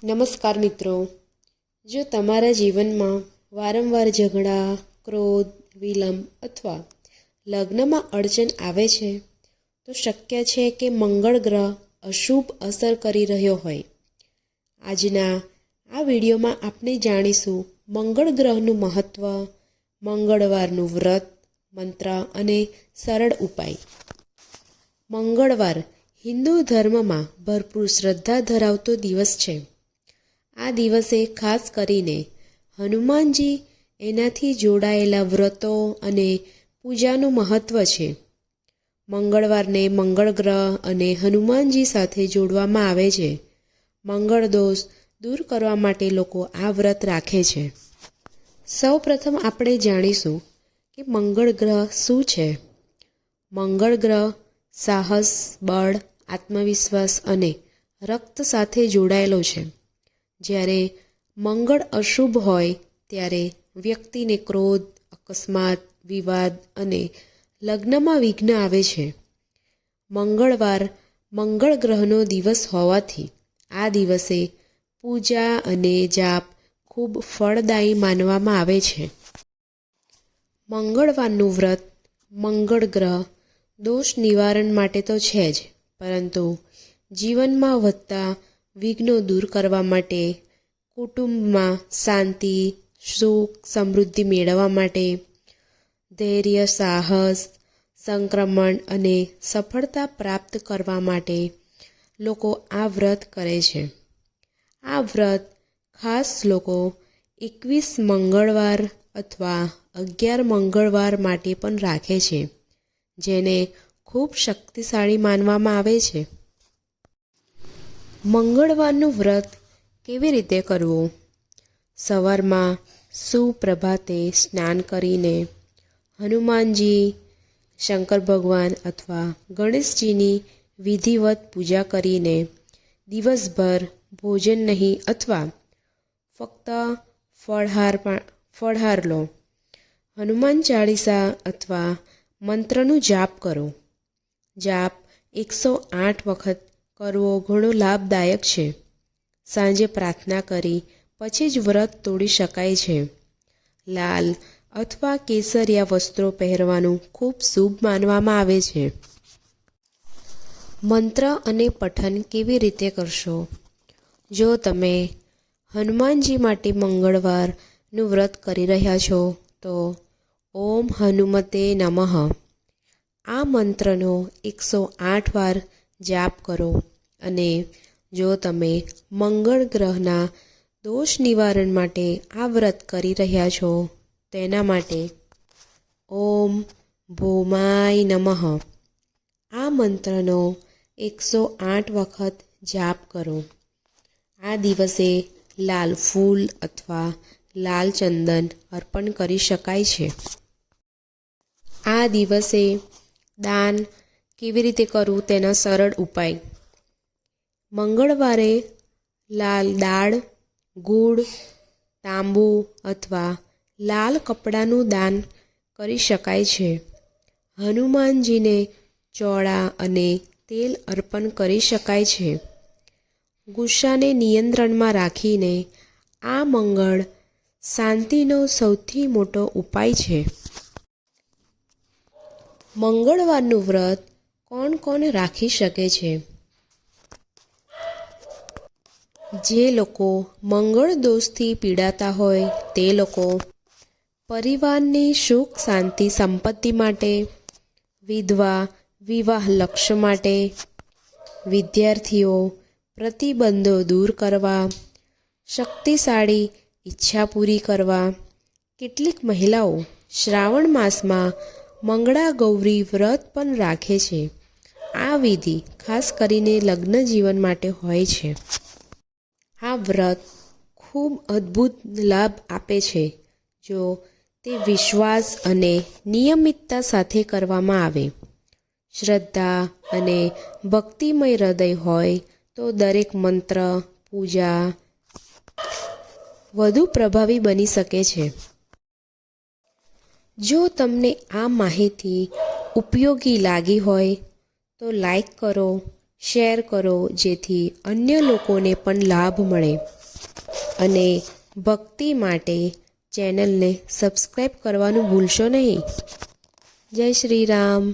નમસ્કાર મિત્રો, જો તમારા જીવનમાં વારંવાર ઝઘડા, ક્રોધ, વિલંબ અથવા લગ્નમાં અડચણ આવે છે તો શક્ય છે કે મંગળ ગ્રહ અશુભ અસર કરી રહ્યો હોય. આજના આ વિડીયોમાં આપણે જાણીશું મંગળ ગ્રહનું મહત્ત્વ, મંગળવારનું વ્રત, મંત્ર અને સરળ ઉપાય. મંગળવાર હિન્દુ ધર્મમાં ભરપૂર શ્રદ્ધા ધરાવતો દિવસ છે. આ દિવસે ખાસ કરીને હનુમાનજી એનાથી જોડાયેલા વ્રતો અને પૂજાનું મહત્ત્વ છે. મંગળવારને મંગળ ગ્રહ અને હનુમાનજી સાથે જોડવામાં આવે છે. મંગળ દોષ દૂર કરવા માટે લોકો આ વ્રત રાખે છે. સૌ પ્રથમ આપણે જાણીશું કે મંગળ ગ્રહ શું છે. મંગળ ગ્રહ સાહસ, બળ, આત્મવિશ્વાસ અને રક્ત સાથે જોડાયેલો છે. જ્યારે મંગળ અશુભ હોય ત્યારે વ્યક્તિને ક્રોધ, અકસ્માત, વિવાદ અને લગ્નમાં વિઘ્ન આવે છે. મંગળવાર મંગળ ગ્રહનો દિવસ હોવાથી આ દિવસે પૂજા અને જાપ ખૂબ ફળદાયી માનવામાં આવે છે. મંગળવારનું વ્રત મંગળ ગ્રહ દોષ નિવારણ માટે તો છે જ, પરંતુ જીવનમાં વધતા વિઘ્નો દૂર કરવા માટે, કુટુંબમાં શાંતિ, સુખ, સમૃદ્ધિ મેળવવા માટે, ધૈર્ય, સાહસ, સંક્રમણ અને સફળતા પ્રાપ્ત કરવા માટે લોકો આ વ્રત કરે છે. આ વ્રત ખાસ લોકો 21 મંગળવાર અથવા 11 મંગળવાર માટે પણ રાખે છે, જેને ખૂબ શક્તિશાળી માનવામાં આવે છે. મંગળવારનું વ્રત કેવી રીતે કરવું? સવારમાં સુપ્રભાતે સ્નાન કરીને હનુમાનજી, શંકર ભગવાન અથવા ગણેશજીની વિધિવત પૂજા કરીને દિવસભર ભોજન નહીં અથવા ફક્ત ફળહાર લો. હનુમાન ચાલીસા અથવા મંત્રનું જાપ કરો. જાપ 108 વખત કરવો ઘણો લાભદાયક છે. સાંજે પ્રાર્થના કરી પછી જ વ્રત તોડી શકાય છે. લાલ અથવા કેસરિયા વસ્ત્રો પહેરવાનું ખૂબ શુભ માનવામાં આવે છે. મંત્ર અને પઠન કેવી રીતે કરશો? જો તમે હનુમાનજી માટે મંગળવારનું વ્રત કરી રહ્યા છો તો ઓમ હનુમતે નમઃ આ મંત્રનો 108 વાર જાપ કરો. અને જો તમે મંગળ ગ્રહના દોષ નિવારણ માટે આ વ્રત કરી રહ્યા છો તેના માટે ઓમ ભૌમાય નમઃ આ મંત્રનો 108 વખત જાપ કરો. આ દિવસે લાલ ફૂલ અથવા લાલ ચંદન અર્પણ કરી શકાય છે. આ દિવસે દાન કેવી રીતે કરવું તેના સરળ ઉપાય. મંગળવારે લાલ દાળ, ગૂળ, તાંબુ અથવા લાલ કપડાનું દાન કરી શકાય છે. હનુમાનજીને ચોળા અને તેલ અર્પણ કરી શકાય છે. ગુસ્સાને નિયંત્રણમાં રાખીને આ મંગળ શાંતિનો સૌથી મોટો ઉપાય છે. મંગળવારનું વ્રત કોણ કોણ રાખી શકે છે? જે લોકો મંગળ દોષથી પીડાતા હોય તે લોકો, પરિવારની સુખ શાંતિ સંપત્તિ માટે, વિધવા વિવાહ લક્ષ્ય માટે, વિદ્યાર્થીઓ પ્રતિબંધો દૂર કરવા, શક્તિશાળી ઈચ્છા પૂરી કરવા. કેટલીક મહિલાઓ શ્રાવણ માસમાં મંગળા ગૌરી વ્રત પણ રાખે છે. આ વિધિ ખાસ કરીને લગ્ન જીવન માટે હોય છે. આ વ્રત ખૂબ અદ્ભુત લાભ આપે છે જો તે વિશ્વાસ અને નિયમિતતા સાથે કરવામાં આવે. શ્રદ્ધા અને ભક્તિમય હૃદય હોય તો દરેક મંત્ર, પૂજા વધુ પ્રભાવી બની શકે છે. જો તમને આ માહિતી ઉપયોગી લાગી હોય તો લાઈક કરો, શેર કરો જેથી અન્ય લોકોને પણ લાભ મળે. અને ભક્તિ માટે ચેનલને સબસ્ક્રાઈબ કરવાનું ભૂલશો નહીં. જય શ્રી રામ.